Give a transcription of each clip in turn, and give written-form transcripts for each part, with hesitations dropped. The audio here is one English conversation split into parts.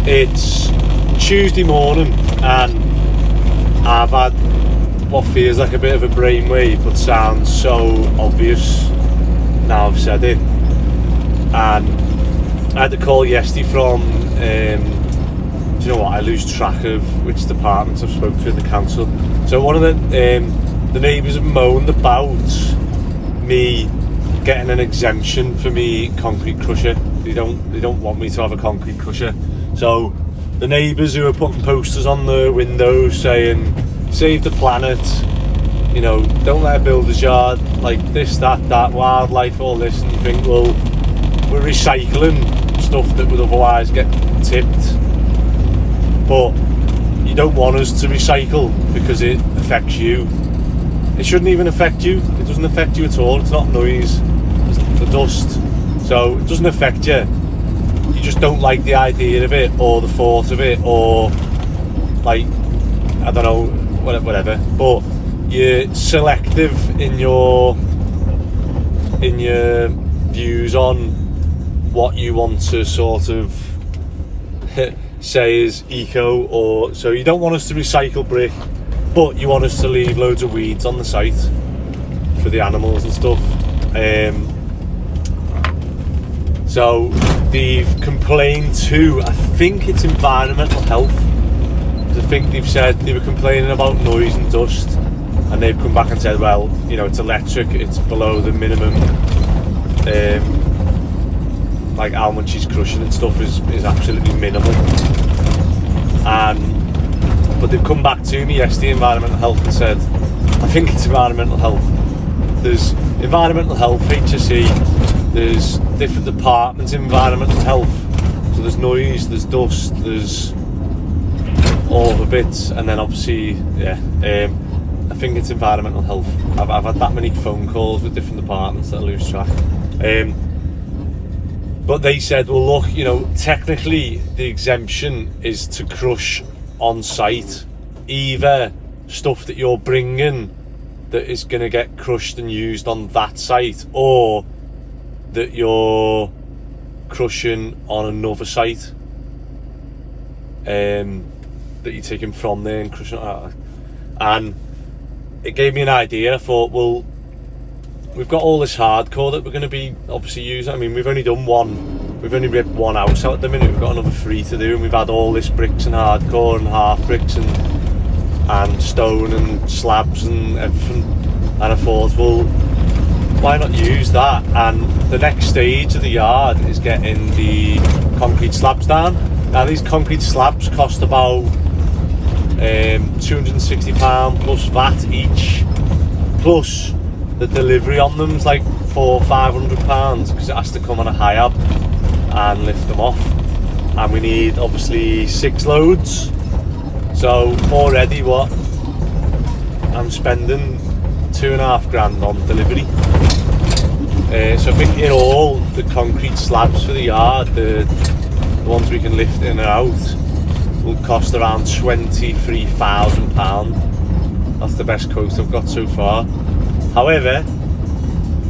It's Tuesday morning and I've had what feels like a bit of a brainwave but sounds so obvious now I've said it. And I had a call yesterday from do you know what, I lose track of which departments I've spoken to in the council. So one of the neighbours have moaned about me getting an exemption for me concrete crusher. They don't want me to have a concrete crusher. So the neighbours who are putting posters on the windows saying save the planet, you know, don't let a builder's yard, like this, that, wildlife, all this, and you think, well, we're recycling stuff that would otherwise get tipped, but you don't want us to recycle because it affects you. It shouldn't even affect you. It doesn't affect you at all. It's not noise, it's the dust, so it doesn't affect you. You just don't like the idea of it or the thought of it, or like, I don't know, whatever. But you're selective in your views on what you want to sort of say is eco, or so you don't want us to recycle brick, but you want us to leave loads of weeds on the site for the animals and stuff. So they've complained to, I think it's environmental health. I think they've said they were complaining about noise and dust, and they've come back and said, well, you know, it's electric, it's below the minimum, like how much he's crushing and stuff is absolutely minimal. But they've come back to me yesterday, environmental health, and said, I think it's environmental health. There's environmental health, HSE, there's different departments in environmental health. So there's noise, there's dust, there's all the bits, and then obviously, I think it's environmental health. I've had that many phone calls with different departments that I lose track. But they said, well, look, you know, technically the exemption is to crush on site either stuff that you're bringing that is going to get crushed and used on that site, or that you're crushing on another site, that you're taking from there and crushing it. And it gave me an idea. I thought, well, we've got all this hardcore that we're going to be obviously using. I mean, we've only ripped one house out at the minute. We've got another 3 to do, and we've had all this bricks and hardcore and half bricks and stone and slabs and everything. And I thought, well, why not use that? And the next stage of the yard is getting the concrete slabs down. Now these concrete slabs cost about £260 plus VAT each, plus the delivery on them is like £400 or £500 because it has to come on a high-ab and lift them off, and we need obviously 6 loads. So already what I'm spending £2,500 on delivery. So I think in all the concrete slabs for the yard, the ones we can lift in and out, will cost around £23,000. That's the best quote I've got so far. However,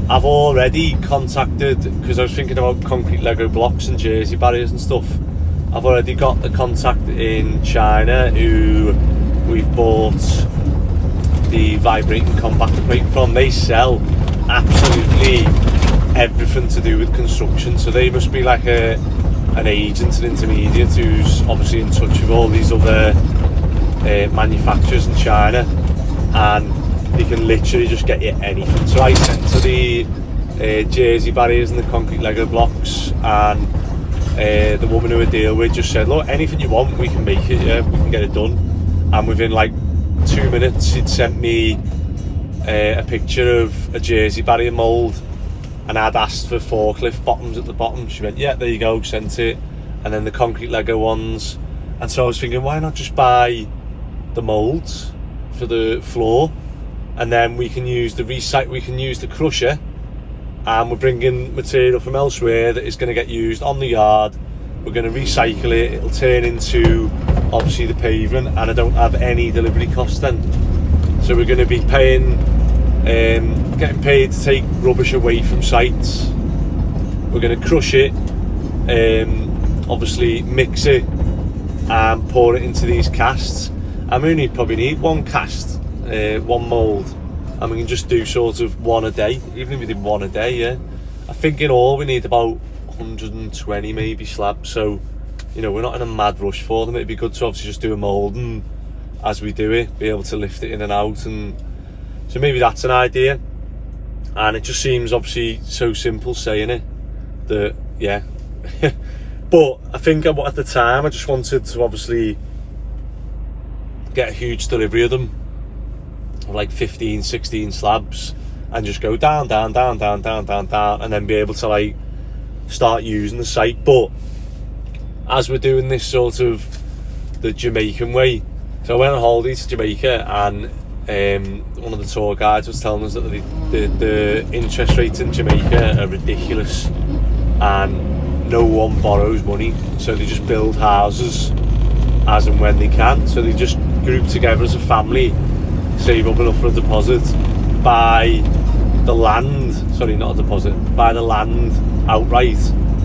I've already contacted, because I was thinking about concrete Lego blocks and jersey barriers and stuff, I've already got a contact in China who we've bought the vibrating compactor plate from. They sell absolutely everything to do with construction, so they must be like an agent, an intermediate who's obviously in touch with all these other manufacturers in China, and they can literally just get you anything. So I sent to the jersey barriers and the concrete Lego blocks, and the woman who I deal with just said, look, anything you want, we can make it, yeah, we can get it done. And within like 2 minutes he'd sent me a picture of a jersey barrier mould, and I'd asked for Forklift bottoms at the bottom. She went, yeah, there you go, sent it. And then the concrete Lego ones. And so I was thinking, why not just buy the moulds for the floor, and then we can use the crusher, and we're bringing material from elsewhere that is going to get used on the yard. We're going to recycle it, it'll turn into obviously the pavement, and I don't have any delivery costs then. So we're going to be paying, getting paid to take rubbish away from sites. We're going to crush it, obviously mix it and pour it into these casts. And we probably need one cast, one mould, and we can just do sort of one a day. Even if we did one a day, yeah. I think in all we need about 120 maybe slabs, so you know, we're not in a mad rush for them. It'd be good to obviously just do a mould and as we do it, be able to lift it in and out, and so maybe that's an idea. And it just seems obviously so simple saying it, that yeah. But I think at the time I just wanted to obviously get a huge delivery of them, of like 15, 16 slabs, and just go down, down, down, down, down, down, down, and then be able to like start using the site. But as we're doing this sort of the Jamaican way, so I went on holiday to Jamaica, and one of the tour guides was telling us that the interest rates in Jamaica are ridiculous, and no one borrows money, so they just build houses as and when they can. So they just group together as a family, save up enough for a deposit, buy the land, sorry, not a deposit, buy the land outright,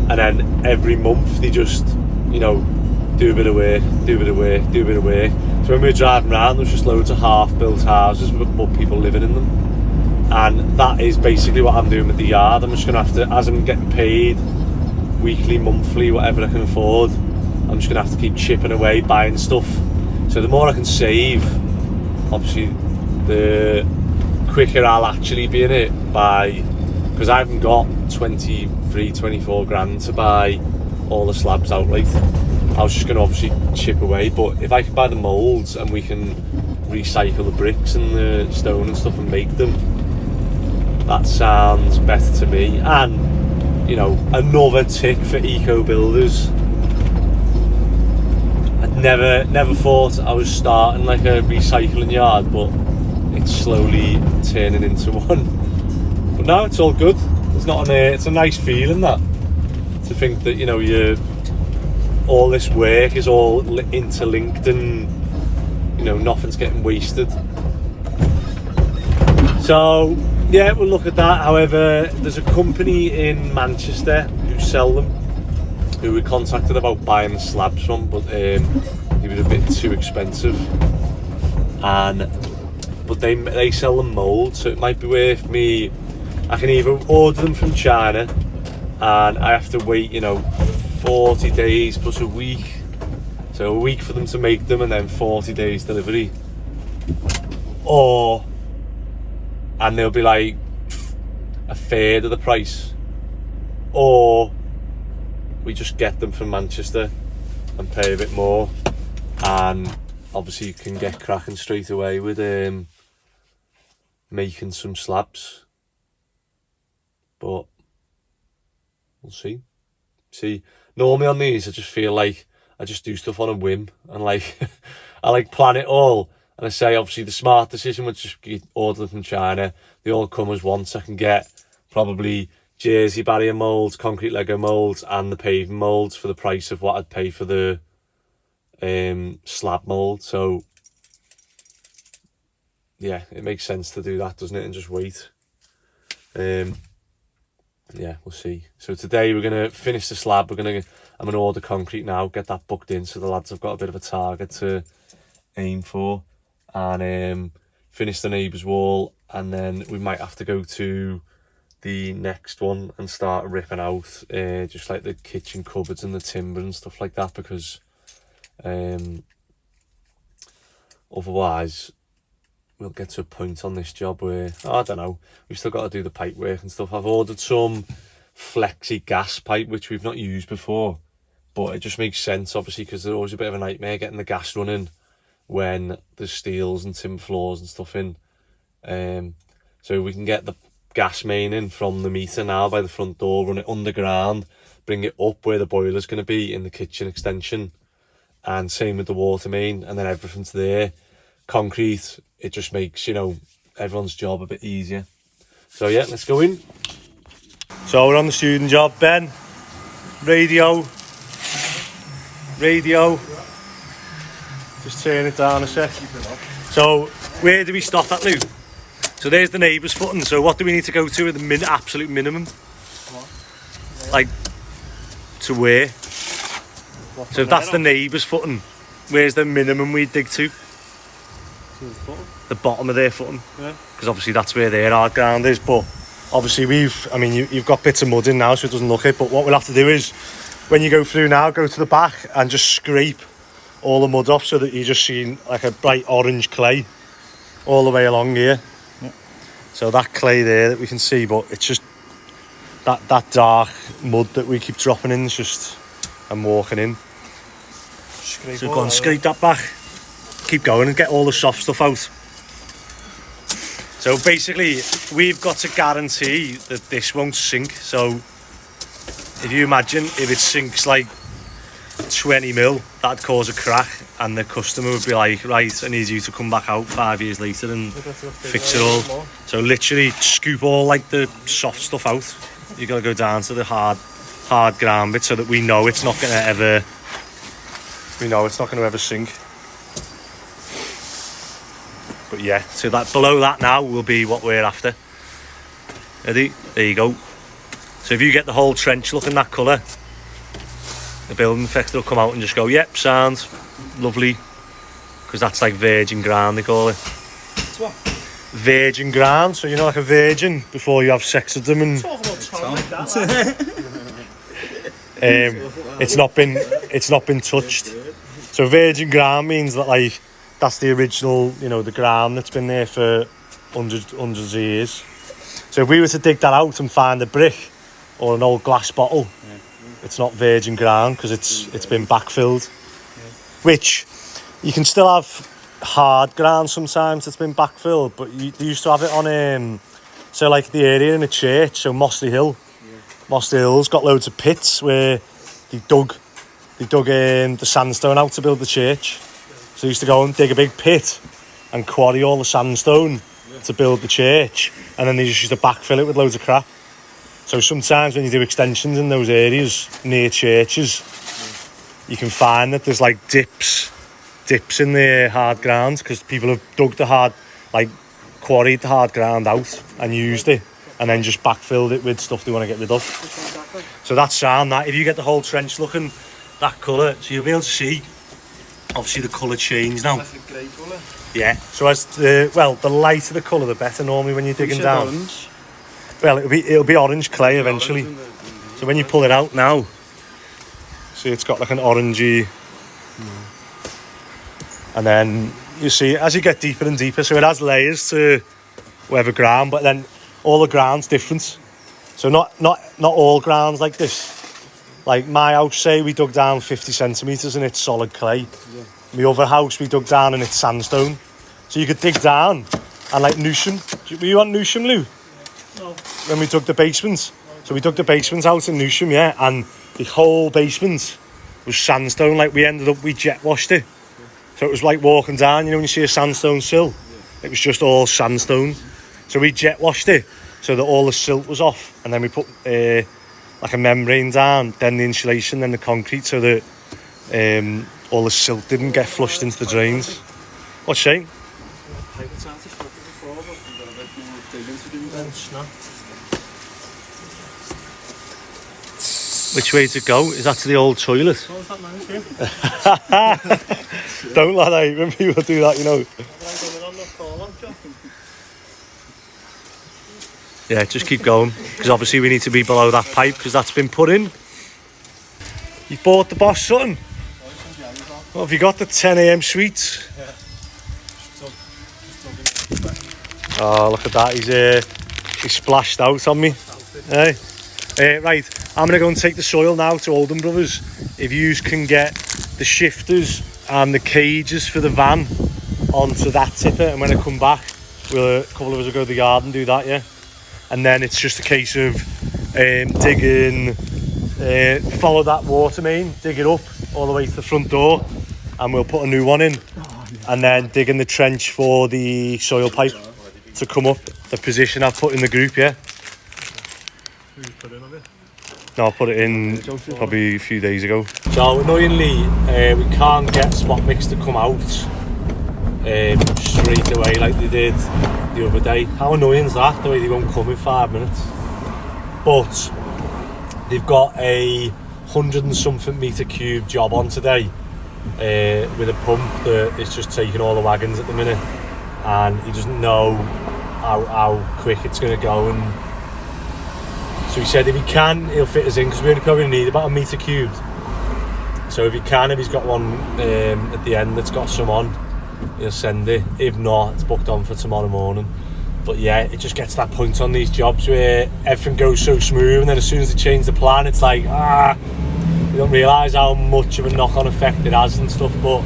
and then every month they just, you know, do a bit of work, do a bit of work, do a bit of work. So when we were driving around, there was just loads of half-built houses with people living in them. And that is basically what I'm doing with the yard. I'm just going to have to, as I'm getting paid weekly, monthly, whatever I can afford, I'm just going to have to keep chipping away, buying stuff. So the more I can save, obviously, the quicker I'll actually be in it by, because I haven't got 23, 24 grand to buy all the slabs outright. I was just going to obviously chip away, but if I can buy the moulds and we can recycle the bricks and the stone and stuff and make them, that sounds better to me. And, you know, another tick for eco builders. I'd never thought I was starting like a recycling yard, but it's slowly turning into one. But no, it's all good. It's a nice feeling, that, to think that, you know, all this work is all interlinked, and you know, nothing's getting wasted. So yeah, we'll look at that. However, there's a company in Manchester who sell them, who we contacted about buying the slabs from, but they were a bit too expensive. But they sell them mould, so it might be worth me. I can either order them from China, and I have to wait, you know, 40 days plus a week, so a week for them to make them, and then 40 days delivery, and they'll be like a third of the price, or we just get them from Manchester and pay a bit more, and obviously you can get cracking straight away with making some slabs. But we'll see. Normally on these, I just feel like I just do stuff on a whim, and like I like plan it all, and I say obviously the smart decision was just order them from China. They all come as one, so I can get probably jersey barrier moulds, concrete Lego moulds, and the paving moulds for the price of what I'd pay for the slab mould. So yeah, it makes sense to do that, doesn't it, and just wait. Yeah, we'll see. So today we're going to finish the slab. I'm going to order concrete now, get that booked in, so the lads have got a bit of a target to aim for, and finish the neighbour's wall, and then we might have to go to the next one and start ripping out just like the kitchen cupboards and the timber and stuff like that, because otherwise we'll get to a point on this job where, I don't know, we've still got to do the pipe work and stuff. I've ordered some flexi gas pipe, which we've not used before, but it just makes sense, obviously, because they're always a bit of a nightmare getting the gas running when there's steels and timber floors and stuff in. So we can get the gas main in from the meter now by the front door, run it underground, bring it up where the boiler's going to be in the kitchen extension, and same with the water main, and then everything's there. Concrete, it just makes, you know, everyone's job a bit easier. So yeah, let's go in. So we're on the student job. Ben, radio, just turn it down a sec. So where do we stop at, Lou? So there's the neighbour's footing. So what do we need to go to at the absolute minimum? Like to where? So if that's the neighbour's footing, where's the minimum we dig to? The bottom of their footing. Yeah. Because obviously that's where their hard ground is. But obviously you've got bits of mud in now, so it doesn't look it. But what we'll have to do is, when you go through now, go to the back and just scrape all the mud off so that you're just seeing like a bright orange clay all the way along here. Yeah. So that clay there that we can see, but it's just that dark mud that we keep dropping in. It's just, I'm walking in. So go and scrape that back. Keep going and get all the soft stuff out. So basically, we've got to guarantee that this won't sink. So if you imagine if it sinks like 20 mil, that'd cause a crack, and the customer would be like, right, I need you to come back out 5 years later and fix it all. So literally scoop all like the soft stuff out. You got to go down to the hard ground bit so that we know it's not going to ever sink. But yeah, so that below that now will be what we're after. Ready? There you go. So if you get the whole trench looking that colour, the building inspector will come out and just go, yep, sounds lovely. Because that's like virgin ground, they call it. It's what? Virgin ground, so you know, like a virgin before you have sex with them. And talk about Tom like that. It's not been touched. So virgin ground means that like that's the original, you know, the ground that's been there for hundreds of years. So if we were to dig that out and find a brick or an old glass bottle, it's not virgin ground because it's been backfilled. Which you can still have hard ground sometimes that's been backfilled, but they used to have it on so like the area in a church, so Mossley Hill. Mossley Hill's got loads of pits where they dug the sandstone out to build the church. So they used to go and dig a big pit and quarry all the sandstone to build the church, and then they just used to backfill it with loads of crap. So sometimes when you do extensions in those areas near churches, you can find that there's like dips in the hard ground because people have quarried the hard ground out and used it, and then just backfilled it with stuff they want to get rid of. So that's sound. That if you get the whole trench looking that colour, so you'll be able to see obviously the colour change now. That's a grey colour. Yeah. So as the lighter the colour, the better normally when you're digging down. Orange. Well, it'll be orange clay eventually. So when you pull it out now, see it's got like an orangey, and then you see as you get deeper and deeper, so it has layers to whatever ground, but then all the ground's different. So not all grounds like this. Like my house, say we dug down 50 centimetres and it's solid clay. Yeah. My other house we dug down and it's sandstone. So you could dig down and like Newsham. Were you on Newsham, Lou? No. When we dug the basement. So we dug the basement out in Newsham, yeah, and the whole basement was sandstone. Like we jet washed it. So it was like walking down, you know, when you see a sandstone sill, it was just all sandstone. So we jet washed it so that all the silt was off, and then we put like a membrane down, then the insulation, then the concrete, so that all the silt didn't get flushed into the drains. What's Shane? Which way to go? Is that to the old toilet? Oh, is that nice? Don't lad, I hate when people do that, you know. Yeah, just keep going, because obviously we need to be below that pipe, because that's been put in. You bought the Boss something? What have you got, the 10 AM sweets? Yeah. Oh, look at that, he's splashed out on me. Hey. Right, I'm going to go and take the soil now to Oldham Brothers. If you can get the shifters and the cages for the van onto that tipper, and when I come back, a couple of us will go to the yard and do that, yeah? And then it's just a case of digging, follow that water main, dig it up all the way to the front door, and we'll put a new one in. And then digging the trench for the soil pipe to come up, the position I've put in the group, yeah? No, I put it in probably a few days ago. So annoyingly, we can't get Spotmix to come out straight away like they did the other day. How annoying is that, the way they won't come in 5 minutes? But they've got a 100 and something metre cube job on today, with a pump that is just taking all the wagons at the minute, and he doesn't know how quick it's going to go. And so he said if he can, he'll fit us in, because we only probably need about 1 metre cubed. So if he can, if he's got one at the end that's got some on, he'll send it. If not, it's booked on for tomorrow morning. But yeah, it just gets to that point on these jobs where everything goes so smooth, and then as soon as they change the plan, it's like, you don't realise how much of a knock-on effect it has and stuff. But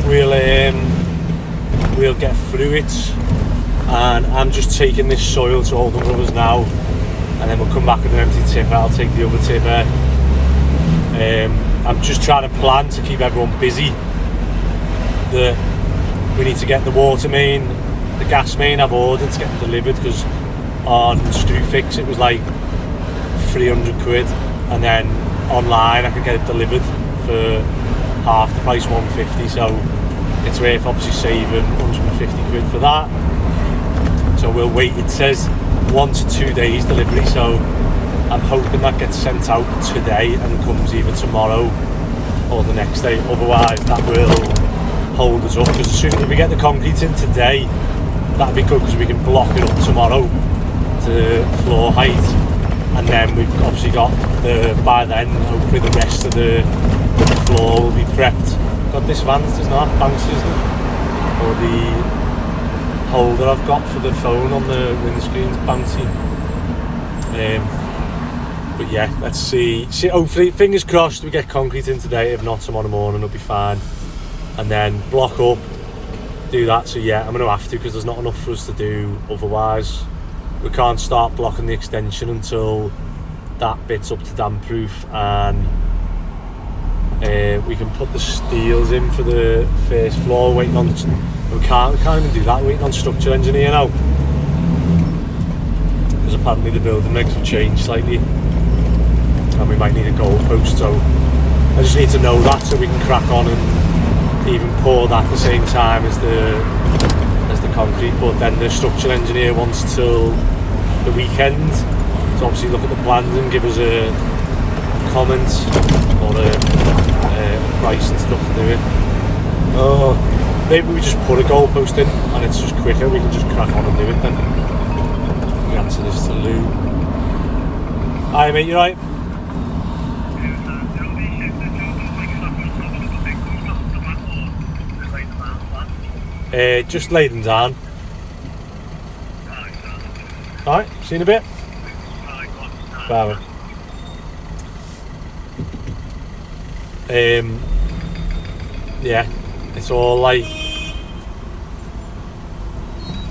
we'll get through it. And I'm just taking this soil to Oldham Brothers now, and then we'll come back with an empty tipper. I'll take the other tipper. I'm just trying to plan to keep everyone busy. We need to get the water main, the gas main I've ordered to get delivered, because on Screwfix it was like 300 quid, and then online I could get it delivered for half the price, 150. So it's worth obviously saving 150 quid for that. So we'll wait. It says 1 to 2 days delivery, so I'm hoping that gets sent out today and comes either tomorrow or the next day. Otherwise that will hold us up, because as soon as we get the concrete in today, that'd be good, because we can block it up tomorrow to floor height, and then we've obviously got by then hopefully the rest of the floor will be prepped. Got this Vans, there's not bounces, or the holder I've got for the phone on the windscreen's bouncy. But yeah, let's see. Hopefully, fingers crossed, we get concrete in today. If not, tomorrow morning it'll be fine. And then block up, do that. So yeah, I'm going to have to, because there's not enough for us to do otherwise. We can't start blocking the extension until that bit's up to damp proof, and we can put the steels in for the first floor. Waiting on, we can't even do that. We're waiting on structural engineer now, because apparently the building regs have changed slightly, and we might need a goal post. So I just need to know that, so we can crack on and even pour that at the same time as the concrete. But then the structural engineer wants till the weekend to obviously look at the plans and give us a comment or a price and stuff to do it. Maybe we just put a goalpost in and it's just quicker. We can just crack on and do it then. We answer this to Lou. Hi mate, you right? Just laid them down. Alright, see you in a bit. Bye. Yeah, it's all like,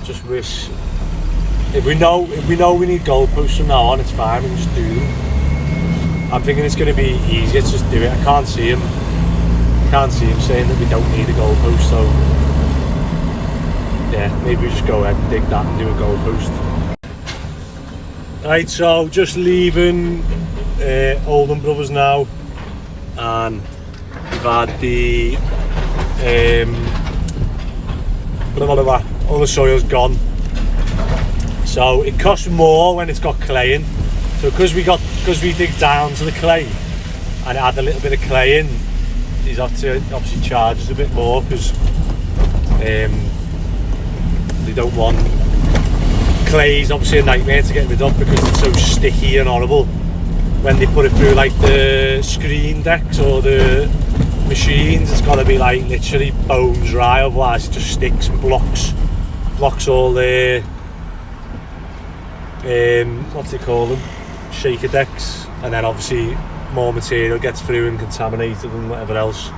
just wish, if we know we need goalposts from now on, it's fine, we can just do them. I'm thinking it's going to be easier to just do it. I can't see him saying that we don't need a goalpost, so yeah, maybe we just go ahead and dig that and do a goalpost. Right, so just leaving Oldham Brothers now, and we've had the all the soil's gone. So it costs more when it's got clay in. So because we dig down to the clay and add a little bit of clay in, he's have to obviously charge us a bit more, because they don't want, clay's obviously a nightmare to get rid of because it's so sticky and horrible. When they put it through like the screen decks or the machines, it's got to be like literally bone dry, otherwise it just sticks and blocks all the what do you call them, shaker decks, and then obviously more material gets through and contaminated and whatever else.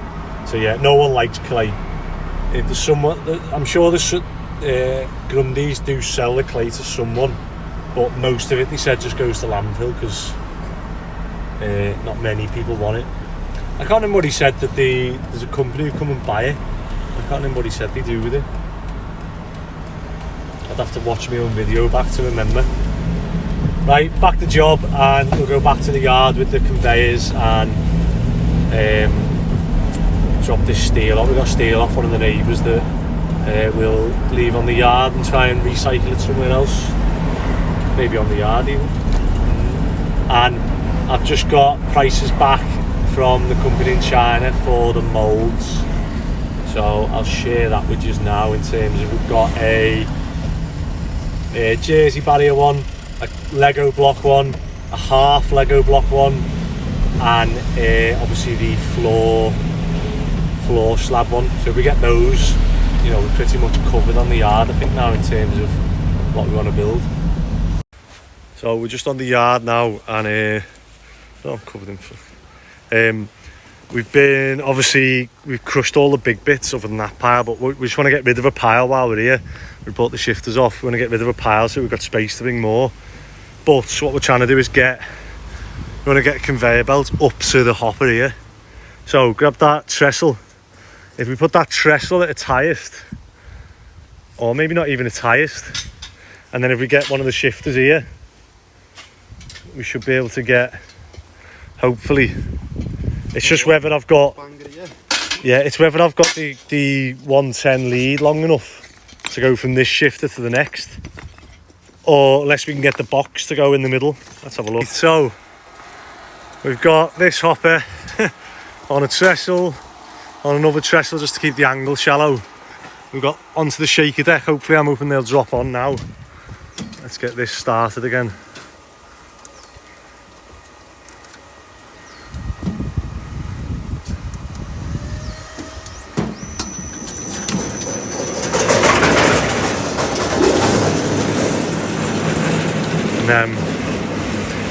So yeah, no one likes clay. If there's someone, I'm sure there's Grundy's do sell the clay to someone, but most of it, they said, just goes to landfill because not many people want it. I can't remember what he said, that there's a company who come and buy it. I can't remember what he said they do with it. I'd have to watch my own video back to remember. Right, back to job, and we'll go back to the yard with the conveyors and drop this steel off. We got steel off one of the neighbours that we'll leave on the yard and try and recycle it somewhere else, maybe on the yard even. And I've just got prices back from the company in China for the moulds. So I'll share that with you now in terms of we've got a jersey barrier one, a Lego block one, a half Lego block one, and obviously the floor slab one. So if we get those, you know, we're pretty much covered on the yard, I think, now in terms of what we want to build. So we're just on the yard now, and I'm covered in. We've been, obviously, we've crushed all the big bits other than that pile, but we just want to get rid of a pile while we're here. We brought the shifters off. We want to get rid of a pile so we've got space to bring more. But what we're trying to do is we want to get a conveyor belt up to the hopper here. So grab that trestle. If we put that trestle at its highest, or maybe not even its highest, and then if we get one of the shifters here, we should be able to get, hopefully, it's just whether I've got, it's whether I've got the 110 lead long enough to go from this shifter to the next, or unless we can get the box to go in the middle. Let's have a look. So we've got this hopper on a trestle, on another trestle just to keep the angle shallow. We've got onto the shaker deck. Hopefully I'm hoping they'll drop on now. Let's get this started again.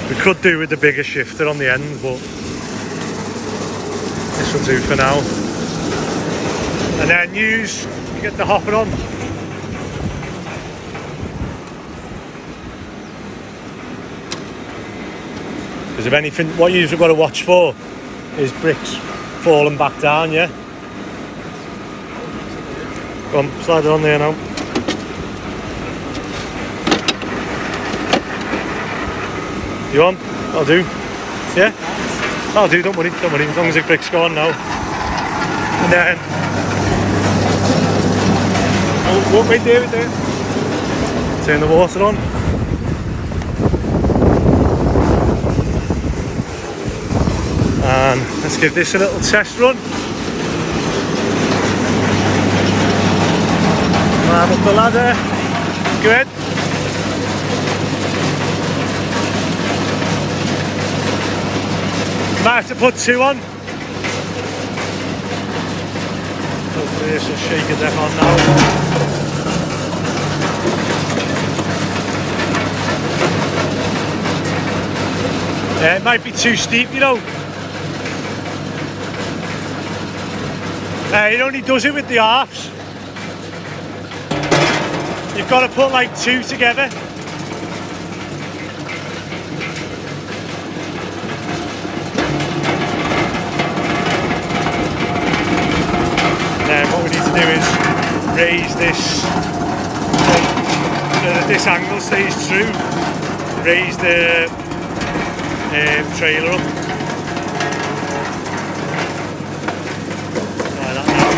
We could do with the bigger shifter on the end, but this will do for now. And then get the hopper on. Because if anything, what you've got to watch for is bricks falling back down, yeah? Go on, slide it on there now. You on? I'll do. Yeah? I'll do, don't worry, as long as the bricks go on now. And then... Oh, wait there. Turn the water on. And let's give this a little test run. Climb up the ladder. Good. Might have to put two on. Hopefully this will shake it deck on now. It might be too steep, you know. It only does it with the halves. You've got to put like two together. What we need to do is raise this so that this angle stays true. Raise the trailer up. Like that now.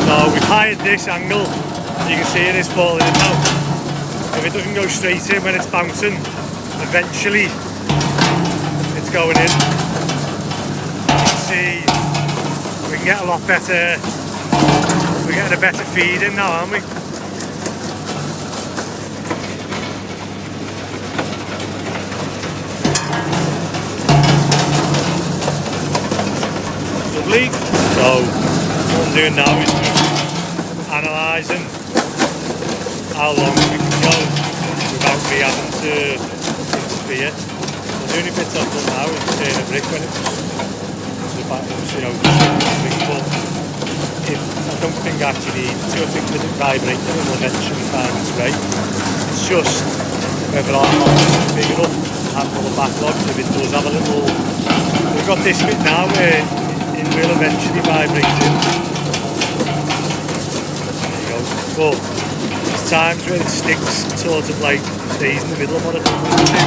So we've hired this angle. You can see it is falling in now. If it doesn't go straight in when it's bouncing, eventually it's going in. You can see we can get a lot better, we're getting a better feed in now, aren't we? Lovely. So what I'm doing now is just analysing how long we can go without me having to interfere. The only bits I've done now is turn a brick when it's back, you know, but I don't think I actually need to. I think that it vibrates and will eventually find its way. It's just whether our box is big enough to handle the backlog. If it does have a little, we've got this bit now where it will eventually vibrate in. There you go. But there's times where it sticks, sort of like stays in the middle of what I don't want to do.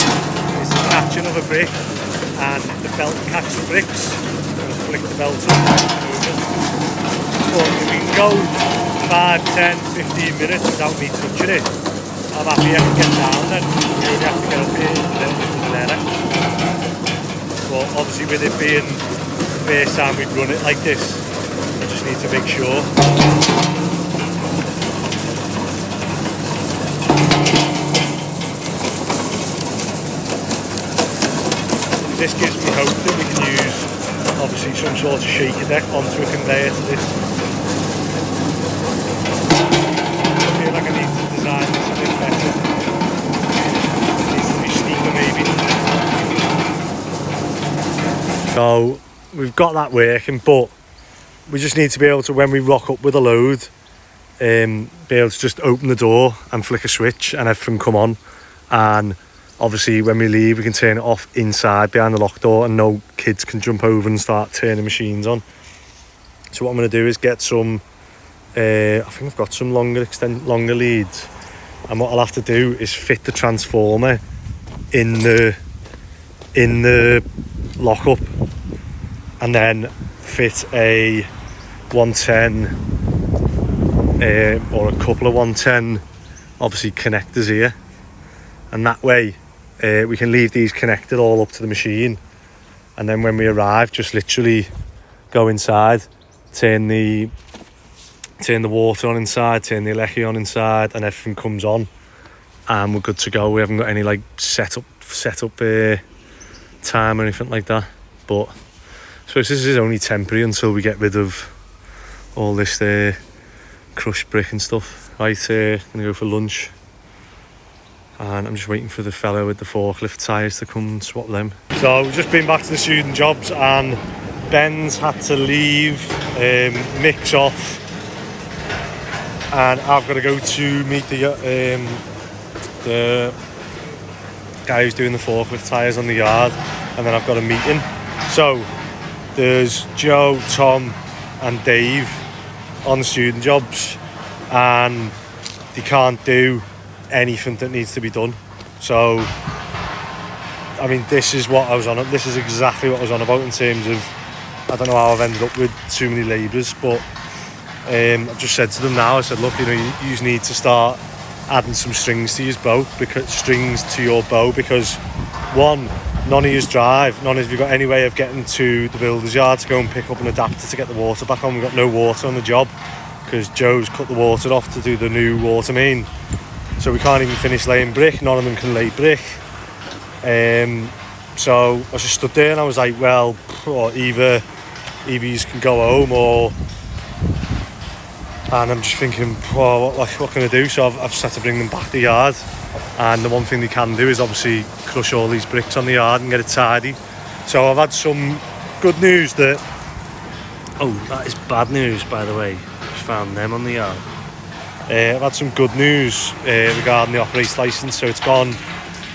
It's the catching of a brick and the belt catch the bricks. Flick the belt up, but if we can go 5, 10, 15 minutes without me touching it, I'm happy I can get down then. You only have to get up here and then into the ladder. but obviously with it being the first time we've run it like this, I just need to make sure. This gives me hope that we can use obviously some sort of shaker deck onto a conveyor to this. I feel like I need to design this a bit better. It needs to be steeper maybe. So we've got that working, but we just need to be able to, when we rock up with a load, be able to just open the door and flick a switch and everything come on. And obviously when we leave we can turn it off inside behind the locked door and no kids can jump over and start turning machines on. So what I'm going to do is get some I think I've got some longer leads, and what I'll have to do is fit the transformer in the lockup and then fit a 110 or a couple of 110 obviously connectors here, and that way we can leave these connected all up to the machine, and then when we arrive just literally go inside, turn the water on inside, turn the electric on inside, and everything comes on and we're good to go. We haven't got any like set up time or anything like that, but I suppose this is only temporary until we get rid of all this crushed brick and stuff. Right, gonna go for lunch. And I'm just waiting for the fellow with the forklift tyres to come and swap them. So we've just been back to the student jobs and Ben's had to leave, Mick's off, and I've got to go to meet the guy who's doing the forklift tyres on the yard, and then I've got a meeting. So there's Joe, Tom and Dave on the student jobs, and they can't do anything that needs to be done. So I mean, this is what I was on. This is exactly what I was on about in terms of, I don't know how I've ended up with too many labourers, but I've just said to them now, I said, look, you need to start adding some strings to your bow, because one, none of yous drive, none of you got any way of getting to the builder's yard to go and pick up an adapter to get the water back on. We've got no water on the job because Joe's cut the water off to do the new water main. So we can't even finish laying brick. None of them can lay brick. So I just stood there and I was like, well, either you can go home or... And I'm just thinking, what can I do? So I've just had to bring them back to the yard. And the one thing they can do is obviously crush all these bricks on the yard and get it tidy. So I've had some good news that... Oh, that is bad news, by the way. Just found them on the yard. I've had some good news regarding the operator's licence, so it's gone.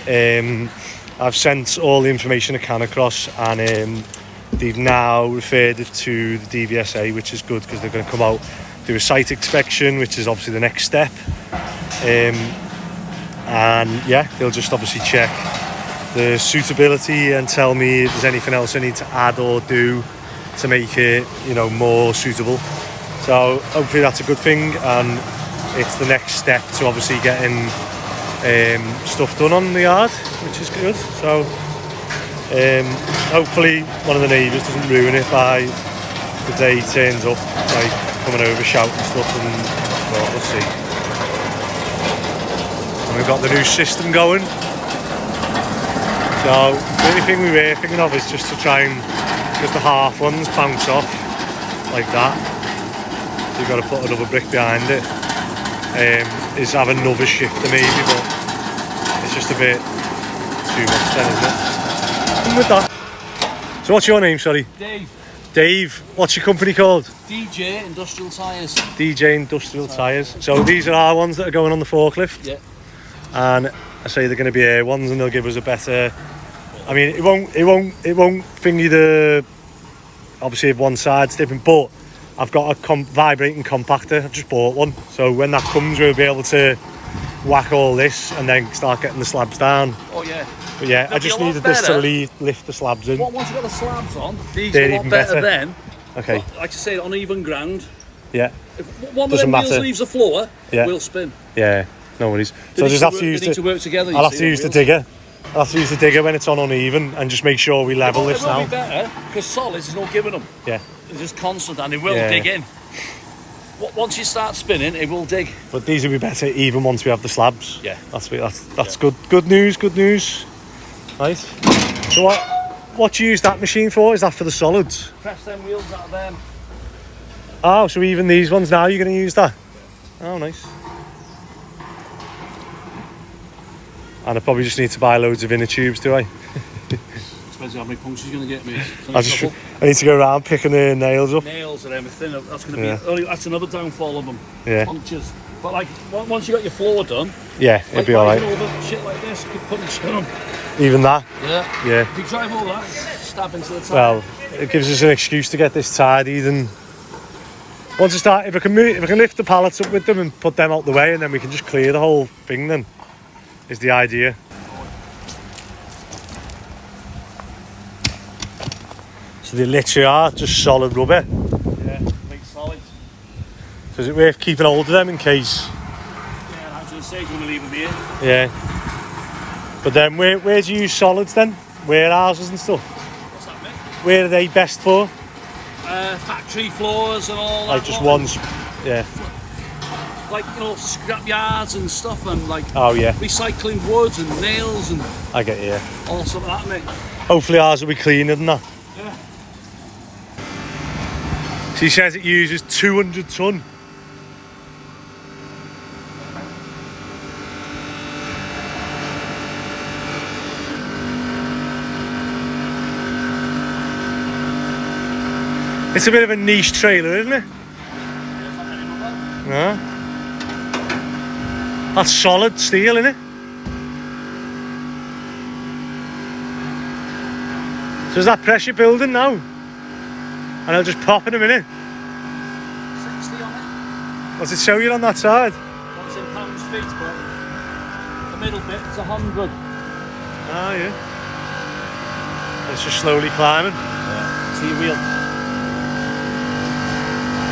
I've sent all the information I can across, and they've now referred it to the DVSA, which is good because they're going to come out, do a site inspection, which is obviously the next step. And yeah, they'll just obviously check the suitability and tell me if there's anything else I need to add or do to make it, more suitable. So hopefully that's a good thing, and it's the next step to obviously getting stuff done on the yard, which is good. So hopefully one of the neighbours doesn't ruin it by the day he turns up, like coming over shouting stuff, and well, we'll see. And we've got the new system going. So the only thing we were thinking of is just to try and, because the half ones bounce off like that, so you've got to put another brick behind it. Is have another shifter maybe, but it's just a bit too much then, isn't it? And with that, so what's your name, sorry? Dave, what's your company called? DJ Industrial Tyres. DJ Industrial Tyres. So these are our ones that are going on the forklift. Yeah. And I say they're going to be air ones, and they'll give us a better... I mean, it won't thingy the... Obviously if one side's dipping, but I've got a vibrating compactor. I've just bought one, so when that comes we'll be able to whack all this and then start getting the slabs down. Oh yeah. But yeah, I just needed this to lift the slabs in. Once you've got the slabs on, these they're are a lot even better then. Okay. Like I say, on even ground. Yeah. If one Doesn't of them matter. wheels leaves the floor, Yeah. we'll spin. Yeah, no worries. They So I need just to have work- to use they need to work together. I'll have to use the digger I'll have to use the digger when it's on uneven and just make sure we level this It will now. be better, because solids, there's no giving them. Yeah. They're just constant and it will Yeah. dig in. Once you start spinning, it will dig. But these will be better even once we have the slabs. Yeah. That's good. Good news. Right. So what do you use that machine for? Is that for the solids? Press them wheels out of them. Oh, so even these ones now you're going to use that? Oh, nice. And I probably just need to buy loads of inner tubes, do I? Depends how many punctures you're going to get, mate. I need to go around picking the nails up. Nails and everything. That's going to Yeah. be. Only, that's another downfall of them. Yeah. Punches. But like once you got your floor done, Yeah, it'd like be alright. over shit like this, keep putting shit on. Even that? Yeah. Yeah. If you drive all that, stab into the tire. Well, it gives us an excuse to get this tidied, and once I start, if I can lift the pallets up with them and put them out the way, and then we can just clear the whole thing, then is the idea. So they literally are just solid rubber. Yeah, make solid. So is it worth keeping hold of them in case? Yeah, I was going to say, do you want to leave them here? Yeah. But then where do you use solids then? Warehouses and stuff? What's that, mate? Where are they best for? Factory floors and all that. Like just lot. ones? Yeah. Like, you know, scrap yards and stuff, and like Oh yeah, recycling woods and nails and I get you. all some of that, mate. Hopefully ours will be cleaner than that. Yeah. She says it uses 200 tonne. It's a bit of a niche trailer, isn't it? No. That's solid steel, isn't it? So is that pressure building now? And it'll just pop in a minute. 60 on it. What's it show you on that side? That's in pounds feet, but the middle bit's 100. Ah, yeah. It's just slowly climbing. See your wheel.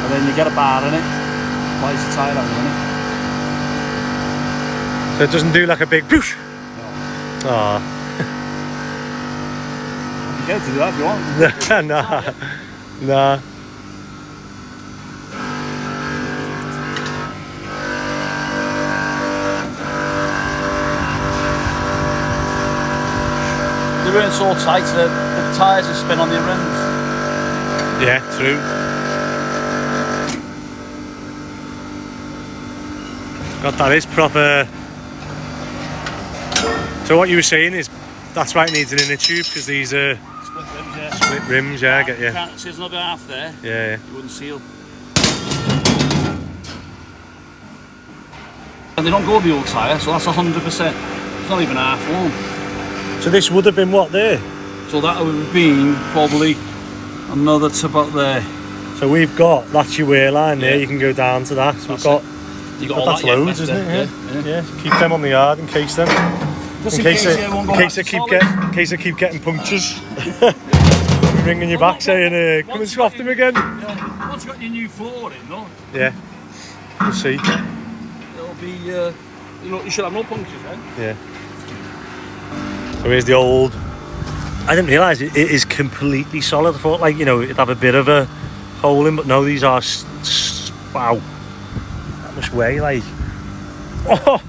And then you get a bar in it. Place the tyre out on it. So it doesn't do like a big whoosh. No. Oh. You get to do that if you want. Nah. They weren't so tight that the tyres would spin on the rims. Yeah, true. God, that is proper. So what you were saying is that's why it needs an inner tube, because these are Split rims, yeah. split rims. Yeah, I get you. Can't see there's another half there. Yeah. You wouldn't seal. And they don't go the old tyre, so that's 100%. It's not even half long. So this would have been what there? So that would have been probably another to about there. So we've got, that's your wear line there, Yeah. you can go down to that. So we've That's got, You but got all that's that yet loads, left isn't there. it? Yeah. Keep them on the yard in case then. Just In case you won't go back to I keep getting punctures. I'm ringing you back saying, come and Once swap you them got again. Yeah. Once you got your new floor in, though, Yeah, we'll see. it'll be, you should have no punctures then. Yeah. So here's the old. I didn't realise it is completely solid. I thought, like, it'd have a bit of a hole in, but no, these are. Wow. That must weigh like. Oh.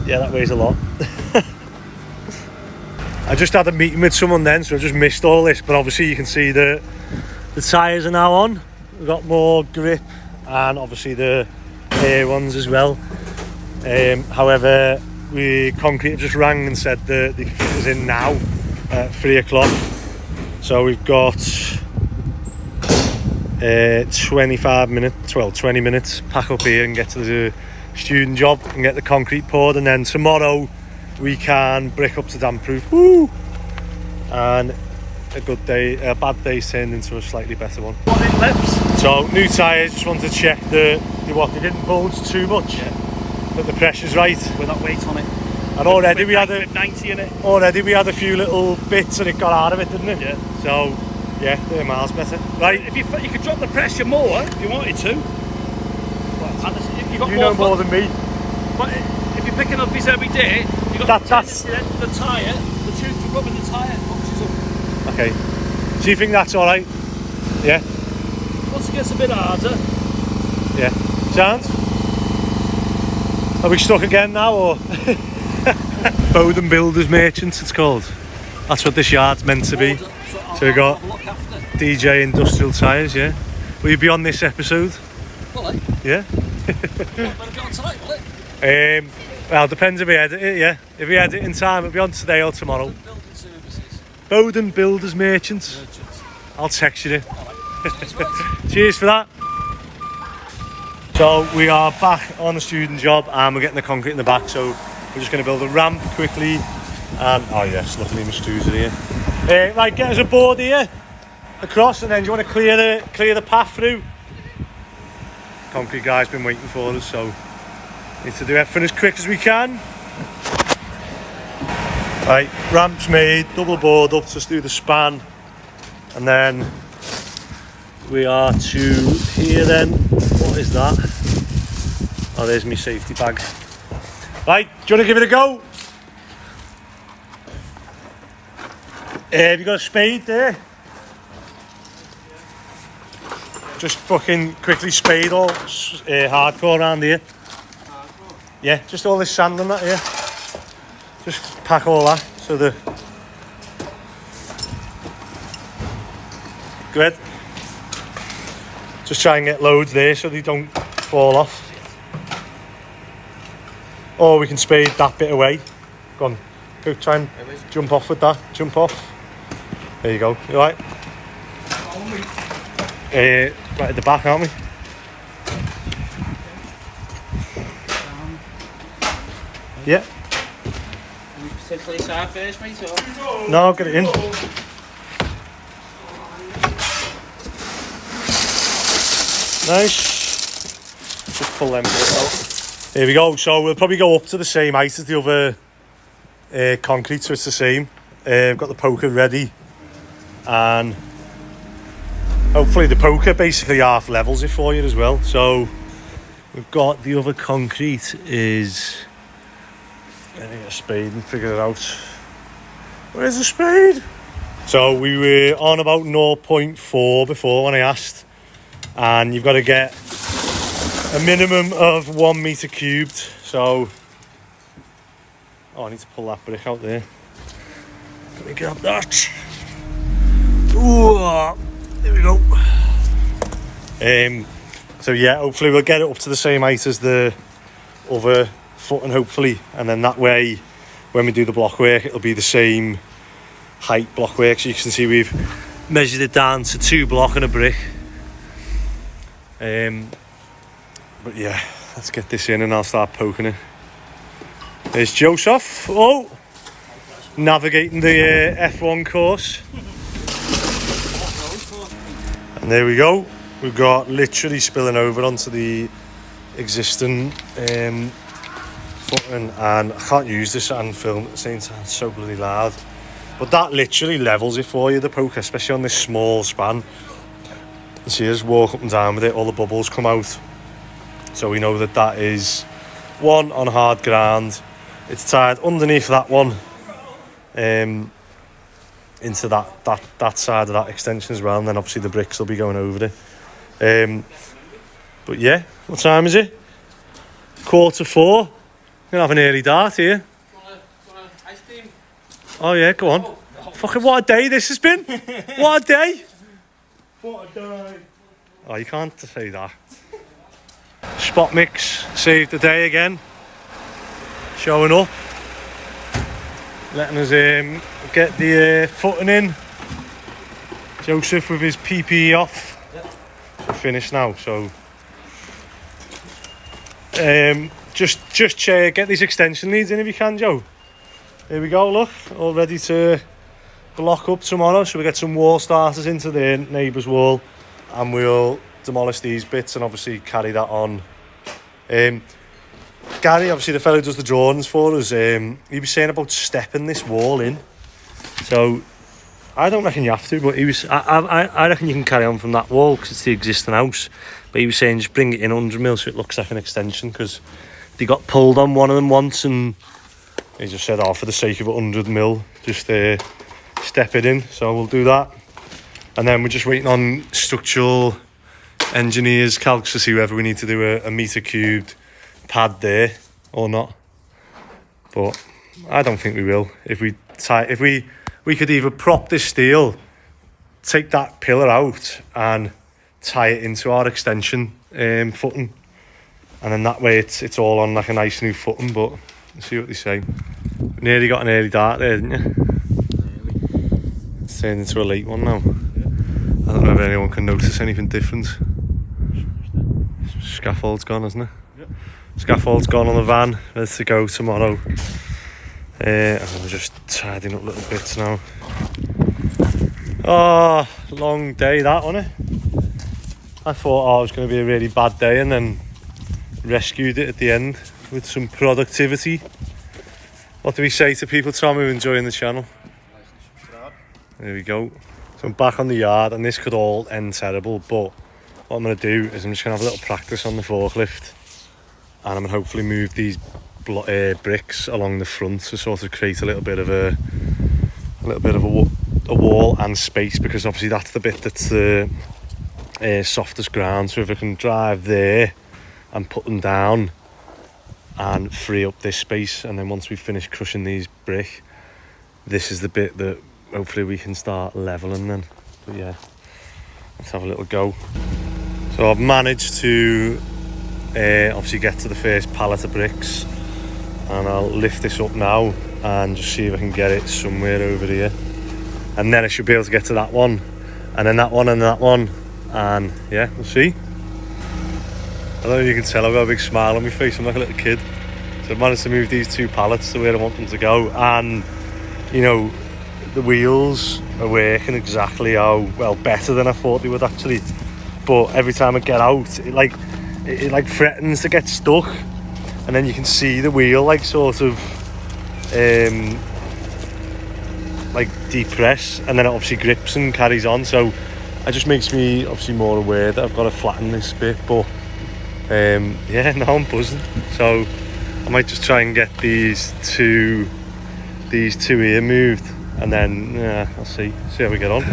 Yeah, that weighs a lot. I just had a meeting with someone then, so I just missed all this. But obviously, you can see the tyres are now on. We've got more grip, and obviously the air ones as well. However, concrete have just rang and said the fit is in now at 3 o'clock. So we've got 20 minutes, pack up here and get to the student job and get the concrete poured, and then tomorrow we can brick up to damp proof. Woo! And a bad day's turned into a slightly better one. So new tyres, just wanted to check they didn't bulge too much. Yeah. That the pressure's right. With that weight on it. And already we had 90 in it. a few little bits and it got out of it, didn't it? Yeah. So yeah, they're miles better. Right. If you could drop the pressure more if you wanted to. And if you got You know more than me. But if you're picking up these every day, you That's the end of the tyre, the tube for rubbing the tyre boxes up. okay. Do you think that's all right? Yeah. Once it gets a bit harder, Yeah. Sounds? Are we stuck again now, or? Bowden Builders Merchants, it's called. That's what this yard's meant to be. So we got I'll look after. DJ Industrial Tyres, yeah. Will you be on this episode? Will it? Yeah. Better be on tonight, will it? Well, depends if we edit it, yeah. If we edit in time, it'll be on today or tomorrow. Building services. Bowden Builders Merchants. I'll text you. Cheers, mate. Cheers for that. So we are back on the student job and we're getting the concrete in the back, so we're just going to build a ramp quickly. And oh yes, luckily my screws are here. Right, get us a board here across, and then do you want to clear the path through? Concrete guy's been waiting for us, so need to do everything as quick as we can. Right, ramp's made, double board up, just do the span, and then we are to here then. What is that? Oh, there's my safety bag. Right, do you want to give it a go? Have you got a spade there? Just fucking quickly spade all hardcore around here. Yeah, just all this sand and that here. Just pack all that so the... Good. Just try and get loads there so they don't fall off. Or we can spade that bit away. Go on, go try and jump off with that. Jump off. There you go. You alright? Right at the back, aren't we? Yeah. Potentially side first, mate, or? No, get it in. Nice. Just pull them bits out. Here we go. So we'll probably go up to the same height as the other concrete, so it's the same. We've got the poker ready, and hopefully the poker basically half levels it for you as well. So we've got the other concrete is... Let me get a spade and figure it out. Where's the spade? So we were on about 0.4 before when I asked, and you've got to get a minimum of 1 metre cubed. So, oh, I need to pull that brick out there. Let me grab that. Ooh, there we go. So yeah, hopefully we'll get it up to the same height as the other footing, hopefully, and then that way when we do the block work it'll be the same height block work. So you can see we've measured it down to 2 block and a brick. But yeah, let's get this in and I'll start poking it. There's Joseph. Oh, navigating the F1 course. And there we go. We've got literally spilling over onto the existing footing, and I can't use this and film at the same time, it's so bloody loud. But that literally levels it for you, the poker, especially on this small span. You see us walk up and down with it, all the bubbles come out. So we know that that is one on hard ground. It's tied underneath that one into that side of that extension as well, and then obviously the bricks will be going over it. But yeah, what time is it? 4:15. We're gonna have an early dart here. Want ice cream? Oh yeah, go on. Fucking what a day this has been. What a day. What a day. Oh, you can't say that. Spotmix saved the day again. Showing up. Letting us get the footing in. Joseph with his PPE off. We're finished now, so just get these extension leads in if you can, Joe. Here we go, look, all ready to block up tomorrow. So we get some wall starters into the neighbour's wall, and we'll demolish these bits and obviously carry that on. Gary, obviously the fellow who does the drawings for us, he was saying about stepping this wall in. So I don't reckon you have to, but I reckon you can carry on from that wall because it's the existing house. But he was saying just bring it in 100 mil so it looks like an extension, because they got pulled on one of them once and he just said, oh, for the sake of 100 mil, just step it in. So we'll do that. And then we're just waiting on structural engineers calcs to see whether we need to do a metre cubed pad there or not. But I don't think we will. If we could either prop this steel, take that pillar out and tie it into our extension footing, and then that way it's all on like a nice new footing. But let's see what they say. Nearly got an early dart there, didn't you? It's turned into a late one now. I don't know if anyone can notice anything different. Scaffold's gone, hasn't it? Yep. Scaffold's gone on the van, ready to go tomorrow. And I'm just tidying up little bits now. Oh, long day that, wasn't it? I thought it was going to be a really bad day, and then rescued it at the end with some productivity. What do we say to people, Tom, who are enjoying the channel? There we go. So I'm back on the yard, and this could all end terrible, but what I'm going to do is I'm just going to have a little practice on the forklift, and I'm going to hopefully move these bricks along the front to sort of create a little bit of a wall and space, because obviously that's the bit that's the softest ground. So if I can drive there and put them down and free up this space, and then once we finish crushing these brick, this is the bit that hopefully we can start leveling then. But yeah, let's have a little go. So I've managed to obviously get to the first pallet of bricks, and I'll lift this up now and just see if I can get it somewhere over here, and then I should be able to get to that one, and then that one, and that one, and yeah, we'll see. I don't know if you can tell, I've got a big smile on my face, I'm like a little kid. So I've managed to move these 2 pallets to where I want them to go, and you know, the wheels are working exactly how well, better than I thought they would actually. But every time I get out, it threatens to get stuck, and then you can see the wheel like sort of like depress, and then it obviously grips and carries on. So it just makes me obviously more aware that I've got to flatten this bit. But yeah, now I'm buzzing. So I might just try and get these two here moved, and then I'll see how we get on.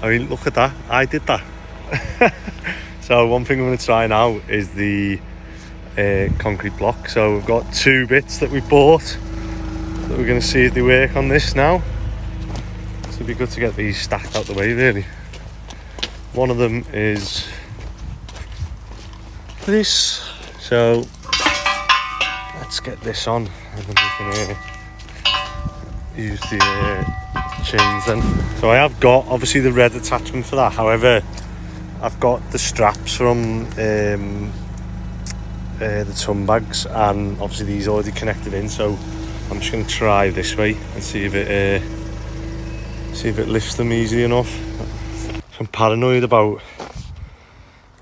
I mean, look at that, I did that. So one thing I'm going to try now is the concrete block. So we've got 2 bits that we bought that we're going to see if they work on this now. So it'd be good to get these stacked out the way really. One of them is this, so let's get this on, and then we can use the chains then. So I have got obviously the red attachment for that, however I've got the straps from the ton bags, and obviously these are already connected in, so I'm just going to try this way and see if it lifts them easily enough. I'm paranoid about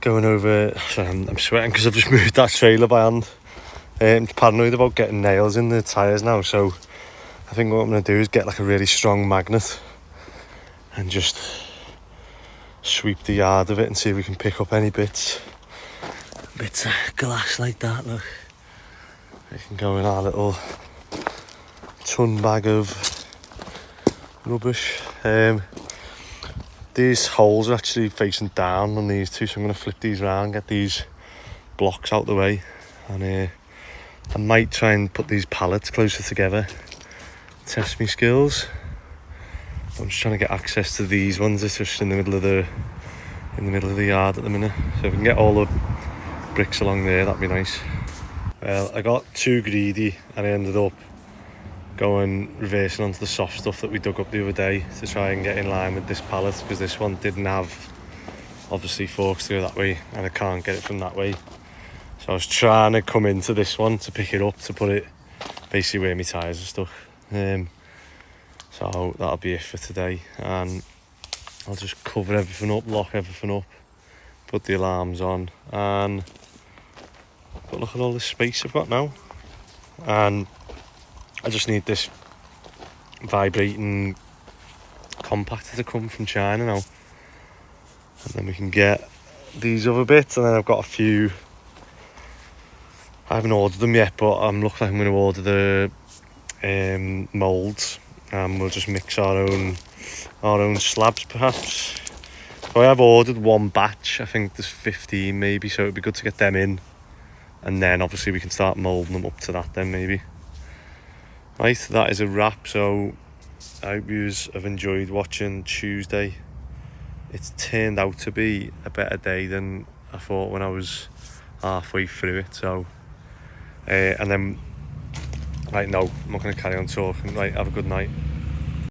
going over. Sorry, I'm sweating because I've just moved that trailer by hand. I'm paranoid about getting nails in the tyres now, so I think what I'm going to do is get like a really strong magnet and just sweep the yard of it and see if we can pick up any bits of glass like that. Look, it can go in our little ton bag of rubbish. These holes are actually facing down on these 2, so I'm going to flip these around, get these blocks out the way, and I might try and put these pallets closer together, test my skills. I'm just trying to get access to these ones. It's just in the middle of the yard at the minute, so if we can get all the bricks along there, that'd be nice. Well, I got too greedy and I ended up reversing onto the soft stuff that we dug up the other day to try and get in line with this pallet, because this one didn't have obviously forks to go that way, and I can't get it from that way. So I was trying to come into this one to pick it up, to put it basically where my tyres are stuck. So that'll be it for today, and I'll just cover everything up, lock everything up, put the alarms on, and look at all this space I've got now. And I just need this vibrating compactor to come from China now, and then we can get these other bits. And then I've got a few, I haven't ordered them yet, but I'm looking like I'm going to order the moulds, and we'll just mix our own slabs perhaps. So I have ordered one batch, I think there's 15 maybe, so it'd be good to get them in, and then obviously we can start moulding them up to that then maybe. Right, that is a wrap. So I hope you have enjoyed watching Tuesday. It's turned out to be a better day than I thought when I was halfway through it. So and then right, no, I'm not going to carry on talking. Right, have a good night.